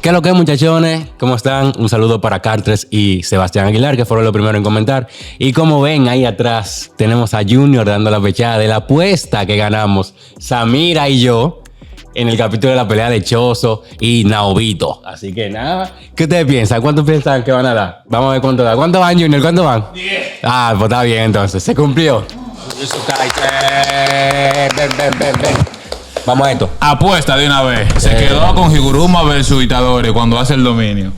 ¿Qué es lo que, muchachones? ¿Cómo están? Un saludo para Cartres y Sebastián Aguilar, que fueron los primeros en comentar. Y como ven, ahí atrás tenemos a Junior dando la fechada de la apuesta que ganamos Samira y yo en el capítulo de la pelea de Choso y Naobito. Así que nada, ¿qué ustedes piensan? ¿Cuántos piensan que van a dar? Vamos a ver cuánto da. ¿Cuánto van, Junior? ¿Cuánto van? 10. Ah, pues está bien entonces. Se cumplió. Ven. Vamos a esto. Apuesta de una vez. Se quedó con Higuruma versus Itadori cuando hace el dominio.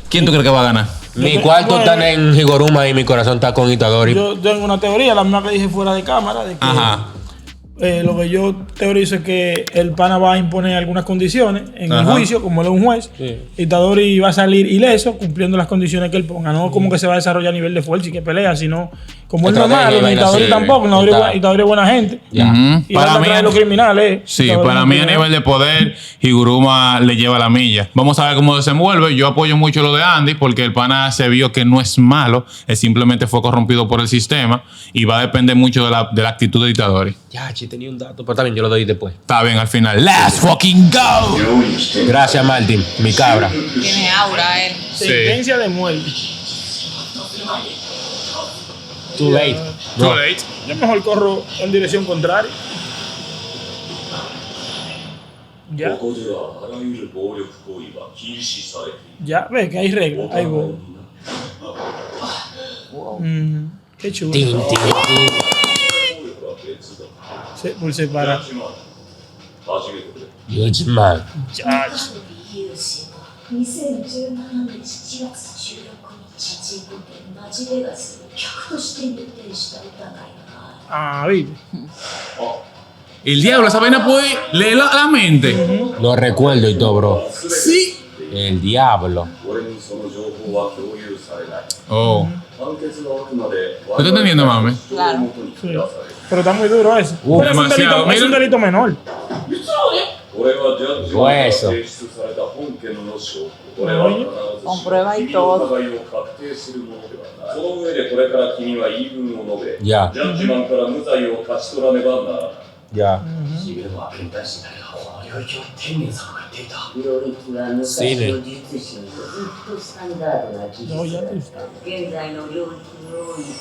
¿Quién tú crees que va a ganar? Mi cuarto está en Higuruma y mi corazón está con Itadori. Yo tengo una teoría, la misma que dije fuera de cámara, de que Ajá. lo que yo teorizo es que el pana va a imponer algunas condiciones en el juicio, como él es un juez. Sí. Itadori va a salir ileso cumpliendo las condiciones que él ponga. No como que se va a desarrollar a nivel de fuerza y que pelea, sino como él no es malo, ni Itadori tampoco. Itadori es buena gente. Ya. Ujú. Y va a traer los criminales. Sí, Itadori para no mí a criminal. nivel de poder, Higuruma le lleva la milla. Vamos a ver cómo desenvuelve. Yo apoyo mucho lo de Andy porque el pana se vio que no es malo, él simplemente fue corrompido por el sistema y va a depender mucho de la actitud de Itadori. Ya, tenía un dato, pero también yo lo doy después. Está bien, al final. ¡Let's fucking go! Gracias, Martín, mi cabra. Tiene aura él. Sentencia de muerte. Too late. Too late. Yo mejor corro en dirección contraria. Ya. ここではあらゆる暴力行為は禁止されている。 Ya, ve que hay reglas, hay voz. Qué chulo. Tin. 暴力は別だ。 Por separado. 始めてくれ。 Judgment. Chach. 有志は2017年7月16日神宮でマジベガスを客として入店した疑いがある。 Ah, ¿viste? El diablo, esa vaina puede leer la mente. Lo recuerdo y todo, bro. Sí. El diablo. 俺にその情報は共有されない。 Oh. 判決が起きまで ¿Tú estás entendiendo, mami? 主張をもとに下される。 Pero está muy duro eso. Pero es un demasiado. delito, es un delito menor. これはジャッジから Eso. 提出された本件の証拠。これは必ず Con prueba y todo. 疑いを確定するものではない。その上でこれから君は言い分を述べ、ジ Ya. ャッジマンから無罪を勝ち取らねばならない。 Ya. シビルは現代人だけど、この領域は天元様が言っていた。領域は昔の術師にずっとスタンダードな技術だった。現在の領域に多い一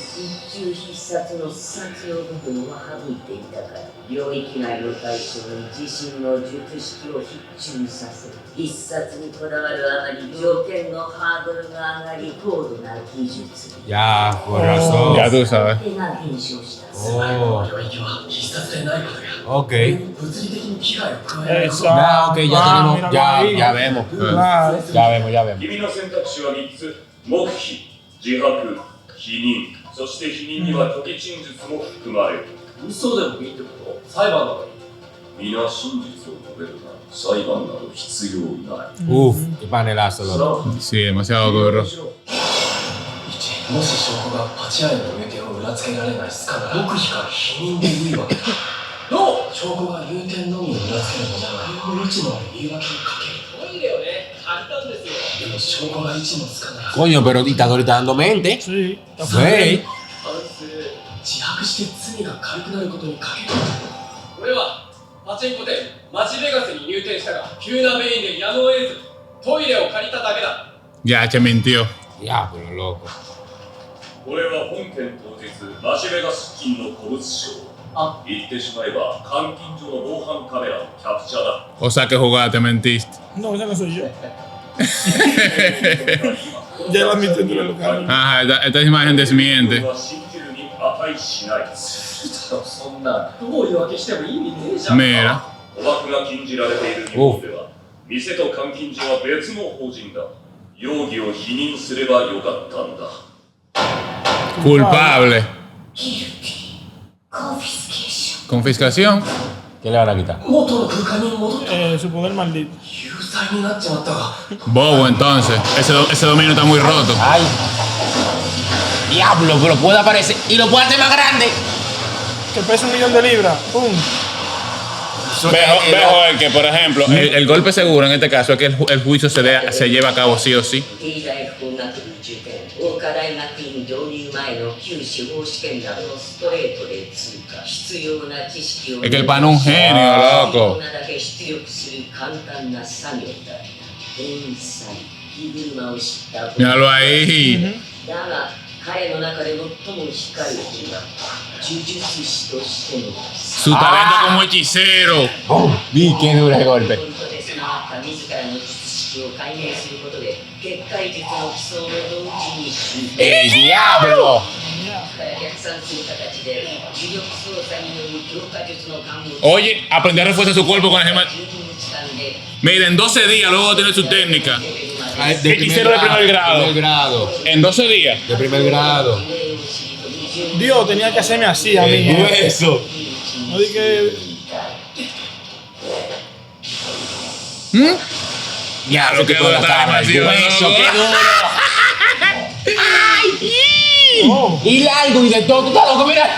中必殺の殺用部分を省いていたから、領域内の対象に自身の術式を必中させる。必殺にこだわるあまり条件のハードルが上がり、高度な技術に。 Ya, por razón. Ya tú sabes. 手が減少した。 Oh. 領域は必殺でないことや。 Ok. 物理的に危害を加えられる。 Eso. Ya, ok, ya Ah, tenemos. míralo Ya ahí. vemos. Claro. Ya vemos. 君の選択肢は3つ。黙秘、自白、否認。そして否認には虚偽陳述も含まれる。嘘でもいいってこと？裁判だから。皆真実を述べるが、裁判など必要ない。 Uf, qué panelazo, loco. Sí, demasiado duro. 1、もし証拠がパチアイの入店を裏付けられないスカなら黙秘か否認でいいわけだ。の証拠が入店のみを裏付けるのなら余地のある言い訳をかける。トイレをね、借りたんですよ。でも証拠が1のスカなら Coño, pero Itadori está dando mente. Sí. Güey. 反省自白して罪が軽くなることにかける。俺はパチンコ店マジベガスに入店したが急なメインでやむを得ずトイレを借りただけだ。 Ya, che mintió. Ya, pero loco. これは本件当日、ラシベガス付近の古物商。言ってしまえば、監禁所の防犯カメラのキャプチャーだ。 O sea que jugaste, mentiste. No, ese no soy yo. Ya lo admití en el local. Ajá, esta imagen desmiente. は信じるに値しない。そんなどういうわけしても意味ねえじゃん。 Mira. 賭博が禁じられている日本では、店と監禁所は別の法人だ。容疑を否認すればよかったんだ。 Culpable. Confiscation. Confiscación. ¿Qué le van a quitar? 元の空間に戻った Su poder maldito. 有罪になっちまったが Bobo, entonces. Ese dominio está muy roto. Ay. Diablo, pero puede aparecer. Y lo puede hacer más grande. Que pesa 1.000.000 de libras. ¡Pum! Mejor que, por ejemplo, el golpe seguro en este caso es que el juicio se lleva a cabo sí o sí. 経済法学部受験桜花大学院導入前の旧司法試験などのストレートで通過必要な知識を Es que el pan es un genio, loco. 必要なだけ出力する簡単な作業だ天才火車を知ったこと Míralo ahí. だが彼の中で最も光る日は呪術師としての Su talento como hechicero. Vi qué duro ese ポ golpe. イントで備わった自らの術式を解明することで結界術の基礎を同時に習得 ¡El diablo! 逆算する形で呪力操作による強化術の感を Oye, aprender a reforzar su cuerpo con la gema. 12日間で Miren, en 12 días luego de tener su técnica. Ah, Hechicero de primer grado. Primer grado. En 12 días. De primer grado. Dios tenía que hacerme así a mí. El hueso. No dije. Ya, lo que Tipo de dura la esta cara, el animación. hueso, loco. qué duro. Oh, Y largo y de todo. Tú estás loco, mira.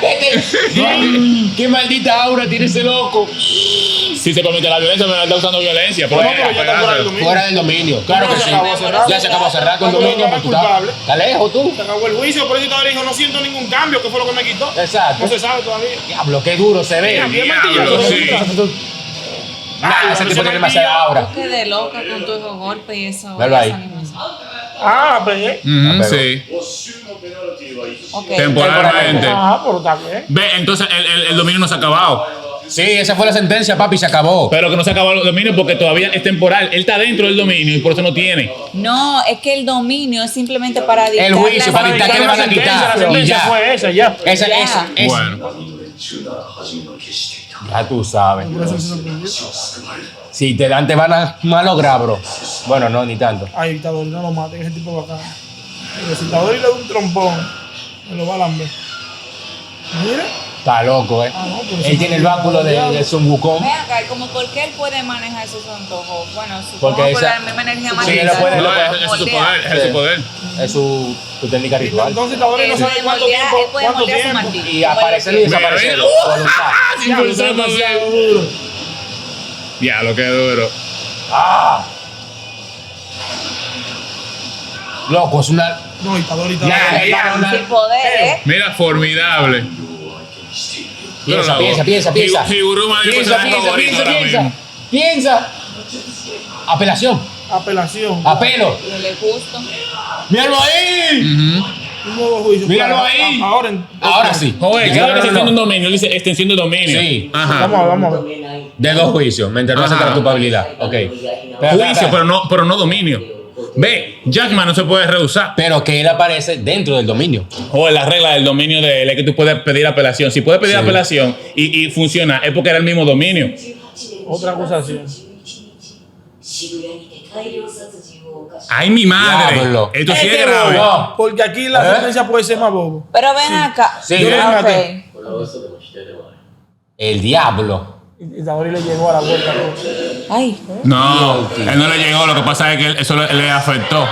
Qué maldita aura tiene ese loco. Si se permite la violencia, pero él está usando violencia. no, pero ya está fuera del dominio. Fuera del dominio. Claro que se sí. acabó hace rato. Ya se acabó hace rato el No, dominio. no, Pero tú culpable. estás lejos tú. Se acabó el juicio, por eso todavía dijo, no siento ningún cambio, que fue lo que me quitó. Exacto. No se sabe todavía. Diablo, qué duro se ve. Bien Diablo, martillo, sí. Nah, ese tipo tiene demasiada aura. Yo quedé loca con tu hijo golpe y eso. Velo ahí. esa animación. Ah, pegué. Ujú, Pero- sí. 没収のペナルティはいつ Ok. Temporalmente. Ah, pero está bien. Ve, entonces el dominio no se ha acabado. Sí, esa fue la sentencia, papi, se acabó. Pero que no se ha acabado el dominio porque todavía es temporal. Él está dentro del dominio y por eso no tiene. No, es que el dominio es simplemente para dictar El juicio, la para dictar que le La van a sentencia, quitar. la sentencia Y ya. fue esa, ya. Esa, Ya. esa, esa. Bueno. 中なら初めの決していた Ya tú sabes. Por eso se sorprendió. 死を救われる Si te dan, te van a malograr, bro. Bueno, no, ni tanto. Ay, dictador, no lo maten, ese tipo bacán. El dictador y le da un trompón. Me lo va a lamber. Mira. Está loco, Ah, no, pero Él tiene el báculo de Sun Wukong. Ven acá, como porque él puede manejar sus antojos. Bueno, Porque supongo por esa- la misma energía Sí, mágica. él lo puede, No, lo puede. ese es su moldear. poder. Ese es su poder. Es su técnica ritual. Entonces, dictador no Él sabe puede cuánto moldear, tiempo. él puede Cuánto moldear su tiempo. martillo. Y aparecer y desaparecer. Mira, Voluntad. Sin Diablo, forzar está poder. demasiado duro. Ya, lo que duro. ¡Ah! Loco, es una. No, dictador, Ya, dictador. ya, Sin poder, ¿eh? Mira, formidable. Piensa, piensa. Higuruma es mi personaje favorito ahora mismo. Piensa. Apelación. Apelación. Apelo. Y le justo. ¡Míralo ahí! Ujú. Un nuevo juicio. Míralo Para- ahí. Ahora, Ahora sí. Joder, No, cada vez no, que no, extiende un no. dominio, él dice extensión de dominio. Sí. Ajá. Vamos a ver. De dos juicios, mientras no acepta la culpabilidad. Ok. Juicio, pero no dominio. Ve, Jackman no se puede rehusar. Pero que él aparece dentro del dominio. Joder, la regla del dominio de él es que tú puedes pedir apelación. Si puedes pedir Sí. apelación y funciona, es porque era el mismo dominio. Otra acusación. 渋谷にて大量殺人を犯し ¡Ay, mi madre! Diablo. Esto sí es Este grave. bobo, No. Porque aquí la ¿Eh? sentencia puede ser más bobo. Pero ven acá. Sí, yo le Ok. maté. これは嘘でも否定でもない El diablo. Y dictador le llegó a la vuelta. Ay, No, él no le llegó. Lo que pasa es que eso le afectó.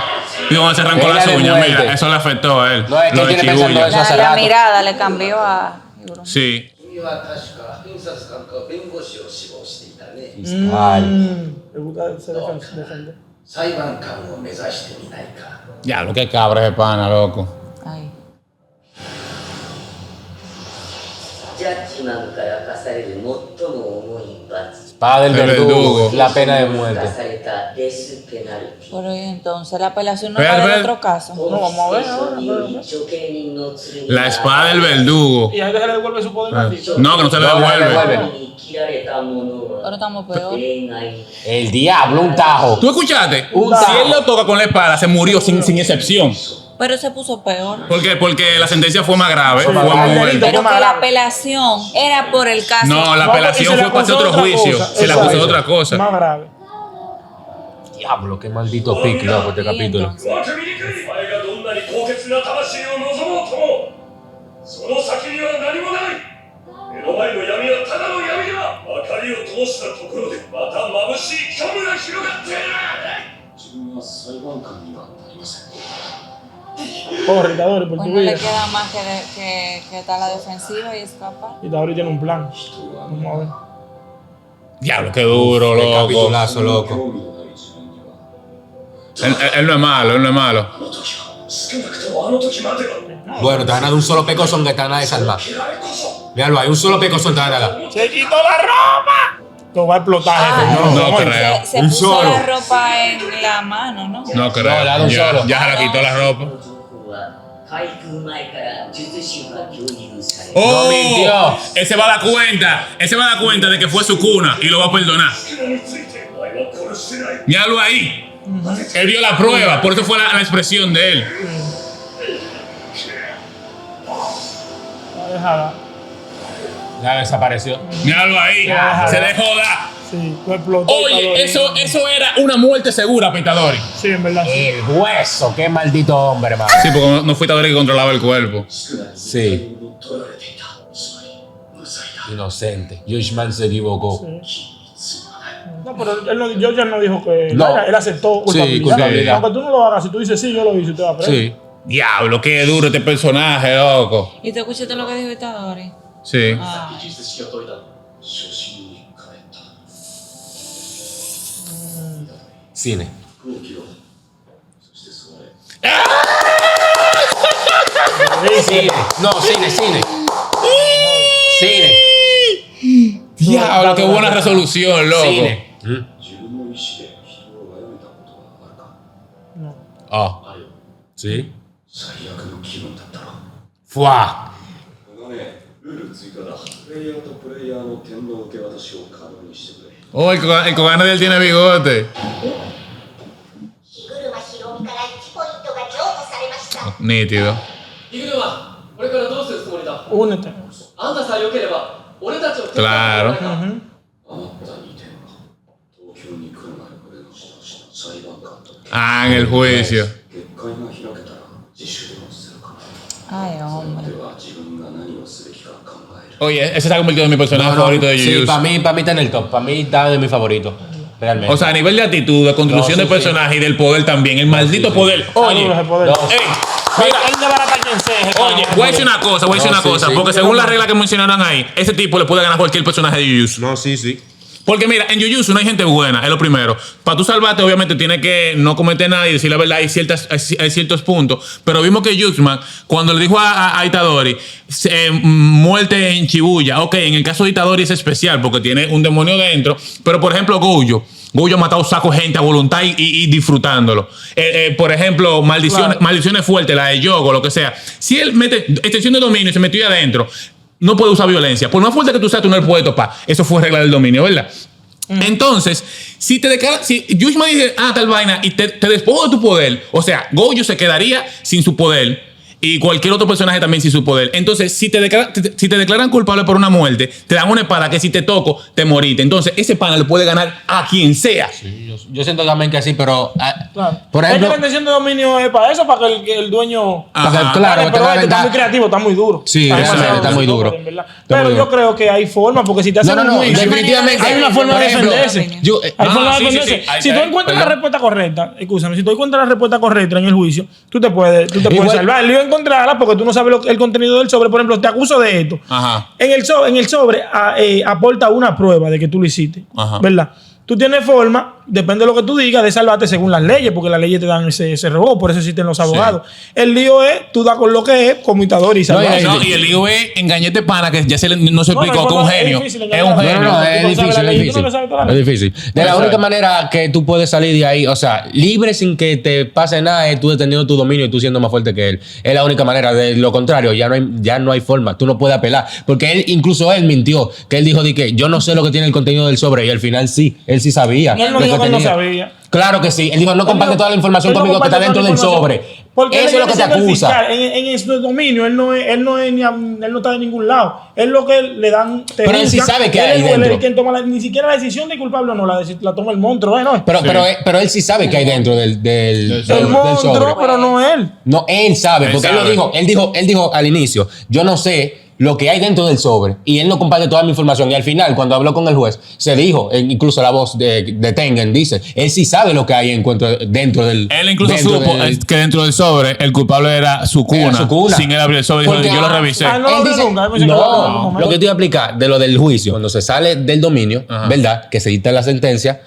Y cuando se arrancó Pena las de uñas, muerte. mira, eso le afectó a él. No, es que Lo él de tiene pensando Shibuya. eso hace la rato. mirada le cambió a. Sí. 君は確か検察官か弁護士を志望していたね Fiscal. Le gusta ser defender. 裁判官を目指してみないか Ya, lo que cabra de pana, loco. Ay. ジャッジマンから課される最も重い罰 Espada del El verdugo. verdugo. La pena de 課 muerte. されたデスペナルティ Pero y entonces la apelación no Espera, vale espera. otro caso. No, vamos a ver ahora, により処刑人の剣 La espada del verdugo. Y a este se le devuelve su poder maldito. No, que no se le No, no le devuelve. devuelve. に切られたものは Ahora estamos peor. 例外 El diablo, un tajo. ¿Tú escuchaste? Un Si tajo. él lo toca con la espada, se murió sin excepción. Pero se puso peor. Porque la sentencia fue más grave. Fue más grave. muerte. Pero más que la grave. apelación era por el caso. No, la No, porque apelación se le fue para hacer acusó otro de otra juicio. cosa. Se le acusó de Exacto. otra cosa. Más grave. Diablo, qué maldito pic, loco, este Y capítulo. entonces, わけ醜いお前がどんなに高潔な魂を望もうともその先には何もない目の前の闇はただの闇だ明かりを通したところでまた眩しい虚無が広がっている自分は裁判官にはなりません Pobre dictador, por pues tu no le vida. queda más que estar a la defensiva y escapar. Dictador tiene un plan. Vamos a ver. Diablo, qué duro, Qué loco. capitulazo, loco. 興味のない自分には Él no es malo, él no es malo. あの時は少なくともあの時までは Bueno, te van a dar un solo pecozón que te van a desarmar. 嫌いこそ Míralo, hay un solo pecozón te van a dar. ¡Se quitó la ropa! Lo va a explotar. No creo. Se puso la ropa en la mano, ¿no? No creo. Ya se la quitó la ropa. 開封前から術師は共有される ¡Oh! mintió. Él se va a dar cuenta. Él se va a dar cuenta de que fue su cuna y lo va a perdonar. についてお前は殺してない Míralo ahí. Él vio la prueba, por eso fue la expresión de él. Déjala. Ya desapareció. Míralo ahí. Se dejó dar. Sí, lo explotó. Oye, eso era una muerte segura, Pitadori. Sí, en verdad. Sí. El hueso, qué maldito hombre, hermano. Sí, porque no fue Itadori que controlaba el cuerpo. 少なく Sí, 取られていたつまり無罪だ inocente. Joshman se equivocó. No, pero yo ya no dijo que. No. Él aceptó Sí, culpabilidad. culpabilidad. Aunque tú no lo hagas, si tú dices sí, yo lo hice, usted va a aprender. Sí. Diablo, qué duro este personaje, loco. ¿Y tú escuchaste lo que dijo Itadori? Sí. Ah. 技術式を解いた初心に帰った Cine. 服を着ろそして座れ Cine. No, cine. Cine. Diablo, qué buena resolución, loco. Cine. 自分の意志で人を殺めたことはあるか Oh, あるよ sí. 最悪の気分だったろ Fua. このねルール追加だプレイヤーとプレイヤーの天の受け渡しを可能にしてくれ Oh, el cogano de él tiene bigote. 日車ひろみから1ポイントが譲渡されました。 Nítido. イグルマこれからどうするつもりだ Únete. あんたさえ良ければ俺たちを手伝っても Claro. らえないかあなた2点は東京に来る前俺の指導しの裁判官と Ah, en el juicio. 結界が開けたら自主でもするかな Ay, hombre. では自分が何をすべきか考える Oye, ese se ha convertido en mi personaje favorito de Sí, Jujutsu. para mí está en el top. Para mí está de mi favorito. Realmente. O sea, a nivel de actitud, de construcción No, de sí, personaje y del poder también. El maldito sí. poder. Oye, Ese poder. No. ey, Mira, él desbarata a quien sea. ese oye, cabrón. voy a decir una cosa, No, sí. porque según la regla que mencionaron ahí, ese tipo le puede ganar a cualquier personaje de Jujutsu. No, sí. Porque mira, en Jujutsu no hay gente buena, es lo primero. Para tú salvarte, obviamente, tienes que no cometer nada y decir la verdad. Hay ciertos puntos. Pero vimos que Judgment, cuando le dijo a Itadori, muerte en Shibuya. Ok, en el caso de Itadori es especial porque tiene un demonio dentro. Pero, por ejemplo, Gojo ha matado saco de gente a voluntad y disfrutándolo. Por ejemplo, maldiciones fuertes, la de Yogo, lo que sea. Si él mete extensión de dominio y se metió ahí adentro, no puede usar violencia. Por más fuerte que tú seas, tú no le puedes topar. Eso fue regla del dominio, ¿verdad? Entonces, si Judgment dice, tal vaina, y te despojo de tu poder, o sea, Gojo se quedaría sin su poder. Y cualquier otro personaje también sin su poder. Entonces, si te declaran culpable por una muerte, te dan una espada que si te toco, te moriste. Entonces, ese pana le puede ganar a quien sea. Sí, yo siento también que sí, pero Claro. por Es ejemplo, que la intención de dominio es para eso, para que el dueño. Ajá. claro, Vale, te pero da está ventaja. muy creativo, está muy duro. Sí, demasiado está muy duro. en verdad. Está Pero muy yo duro. creo que hay forma, porque si te hacen No, un juicio, definitivamente. hay una forma Por de ejemplo, defenderse. yo- Hay forma de sí, defenderse. sí. Si tú encuentras la Perdón. respuesta correcta, escúchame, si tú encuentras la respuesta correcta en el juicio, tú te puedes Igual- salvar. El lío es encontrarla porque tú no sabes el contenido del sobre. Por ejemplo, te acuso de esto. Ajá. En el sobre aporta una prueba de que tú lo hiciste. Ajá. ¿Verdad? Tú tienes forma, depende de lo que tú digas, de salvarte según las leyes, porque las leyes te dan ese rebote, por eso existen los abogados. El lío es, tú das con lo que es, como Itadori y salvarte. No, y el lío es engañete pana, que ya no se No, explicó, no, que es un es genio. difícil Es un engañar. genio. No, Tú es no sabes la difícil, ley, es tú no difícil. le sabes toda la Es ley. difícil. De la única manera que tú puedes salir de ahí, o sea, libre sin que te pase nada, es tú deteniendo tu dominio y tú siendo más fuerte que él. Es la única manera. De lo contrario, ya no hay forma. Tú no puedes apelar. Porque incluso él mintió. Que él dijo de que yo no sé lo que tiene el contenido del sobre. Y al final sí, él sí sabía. Él no lo dijo que él no tenía. sabía. Claro que sí. Él dijo, no comparte toda la información conmigo que está dentro del sobre. Porque Eso es lo que te acusa. En su dominio, él no está de ningún lado. Es lo que le dan. Pero él sí sabe que hay Él es dentro. quien toma ni siquiera la decisión de culpable o no, la toma el monstruo, ¿no? Pero él sí sabe que hay dentro del el sobre. monstruo, pero no él. No, él sabe, Él porque sabe. él lo dijo. Él dijo al inicio, yo no sé lo que hay dentro del sobre. Y él no comparte toda mi información. Y al final, cuando habló con el juez, se dijo, incluso la voz de Tengen dice, él sí sabe lo que hay dentro del... Él incluso dentro supo del- que dentro del sobre el culpable era su cuna. Era su cuna. Sin él abrir el sobre, dijo, Porque- yo lo revisé. Ah, no lo Él abrió dice, nunca, él me dice que lo abrió en algún no, momento. lo que te iba a explicar de lo del juicio, cuando se sale del dominio, ¿verdad? Que se dicta la sentencia,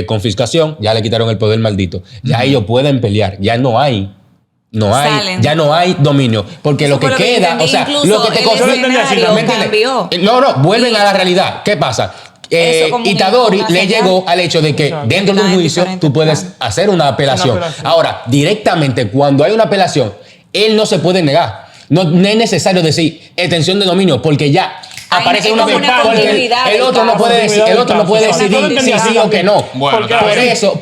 confiscación, ya le quitaron el poder maldito. Ya ellos pueden pelear, ya Salen. ya no hay dominio, porque Eso lo que fue lo que queda, entendí, o sea, incluso lo que te el construye, escenario ¿me entiendes? cambió. No, vuelven a la realidad. ¿Qué pasa? Eso como Itadori una le señal. llegó al hecho de que Exacto. dentro de un Está en juicio diferentes tú puedes planos. hacer una apelación. Una apelación. Ahora, directamente cuando hay una apelación, él no se puede negar. No es necesario decir extensión de dominio porque ya Hay aparece como una una porque continuidad el del otro no caso. puede decir, el otro no puede Exacto. decidir si sí o que no. Bueno, Porque está bien.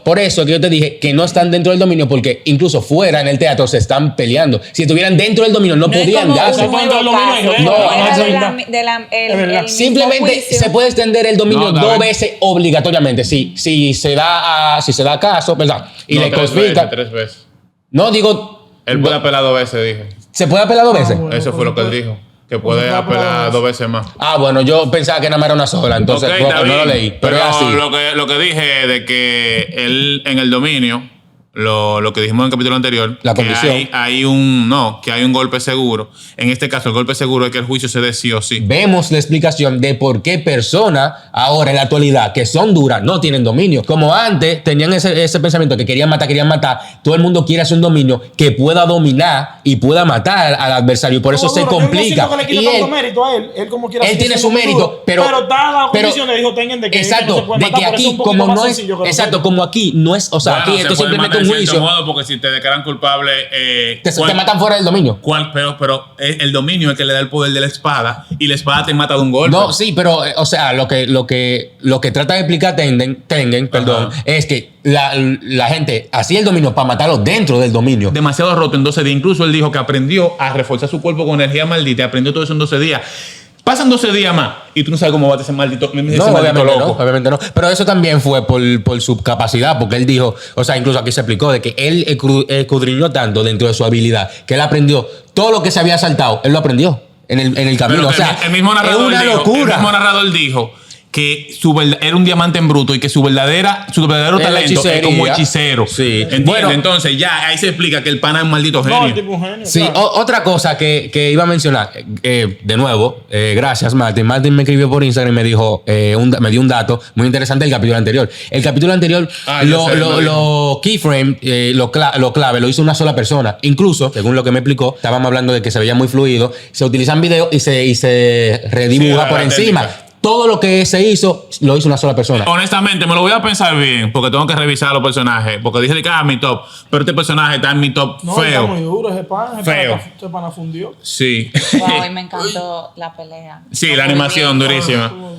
Por eso que yo te dije que no están dentro del dominio porque incluso fuera en el teatro se están peleando. Si estuvieran dentro del dominio no No es podían como darse. un nuevo Cuando lo mismo caso. es No, Era eso de es la- verdad. de la- el- Es verdad. el mismo Simplemente juicio. se puede extender el dominio No, está dos bien. veces obligatoriamente. Si se da caso, ¿verdad? Y No, le tres codifica. veces, 3 veces. No digo. Él puede apelar 2 veces, dijo. ¿Se puede apelar 2 veces? bueno. Eso fue lo que él dijo. Que puede puede apelar apelar 2 2 veces más. Ah, bueno, yo pensaba que nada más era una sola, entonces Ok, no, está no lo bien. leí. Pero es así. Lo que dije de que él en el dominio, lo que dijimos en el capítulo anterior, La que condición. hay un golpe seguro. En este caso, el golpe seguro es que el juicio se dé sí o sí. Vemos la explicación de por qué personas ahora en la actualidad que son duras no tienen dominio. Como antes tenían ese pensamiento que querían matar. Todo el mundo quiere hacer un dominio que pueda dominar y pueda matar al adversario. Y por eso No, se duro, yo no complica. siento que le Y quite tanto él, mérito a él. Él como quiera él sigue tiene siendo su muy mérito, duro. pero está bajo pero- condiciones, dijo, tengan de que exacto, no se puede de matar, que por eso es aquí un poquito como más no es, sencillo que lo exacto, otro. como aquí no es, o sea, Bueno, aquí esto es se puede simplemente matar un de cierto juicio. modo porque si te declaran culpable, Te matan fuera del dominio. pero el dominio es que le da el poder de la espada y la espada te mata de un golpe. No, sí, pero, o sea, lo que trata de explicar Tengen, perdón, es que la gente hacía el dominio para matarlo dentro del dominio. Demasiado roto en 12 días. Incluso él dijo que aprendió a reforzar su cuerpo con energía maldita. Aprendió todo eso en 12 días. Pasan 12 días más y tú no sabes cómo va a ese maldito, ese No, maldito obviamente no, loco. obviamente no. Pero eso también fue por su capacidad, porque él dijo, o sea, incluso aquí se explicó de que él escudriñó tanto dentro de su habilidad que él aprendió todo lo que se había saltado, él lo aprendió en el camino. Pero O sea, el mismo narrador es una dijo, locura. El mismo narrador dijo que era un diamante en bruto y que su verdadero Es la talento es como hechicería. hechicero. Sí. ¿Entiendes? Bueno. Entonces ya ahí se explica que el pana es un maldito genio. No, el tipo un genio. Sí, claro. otra cosa que iba a mencionar, de nuevo, gracias Martín. Martín me escribió por Instagram y me dijo, me dio un dato muy interesante del capítulo anterior. El capítulo anterior, yo sé, lo los keyframes, lo clave, lo hizo una sola persona. Incluso, según lo que me explicó, estábamos hablando de que se veía muy fluido, se utilizan videos y se redibuja Sí, por la encima. técnica. Todo lo que se hizo, lo hizo una sola persona. Honestamente, me lo voy a pensar bien porque tengo que revisar los personajes. Porque dije que mi top, pero este personaje está en mi top No, está muy feo. duro ese pana. Feo. Ese pana fundió. Sí. Wow, y me encantó la pelea. Sí, la animación durísima. Estuvo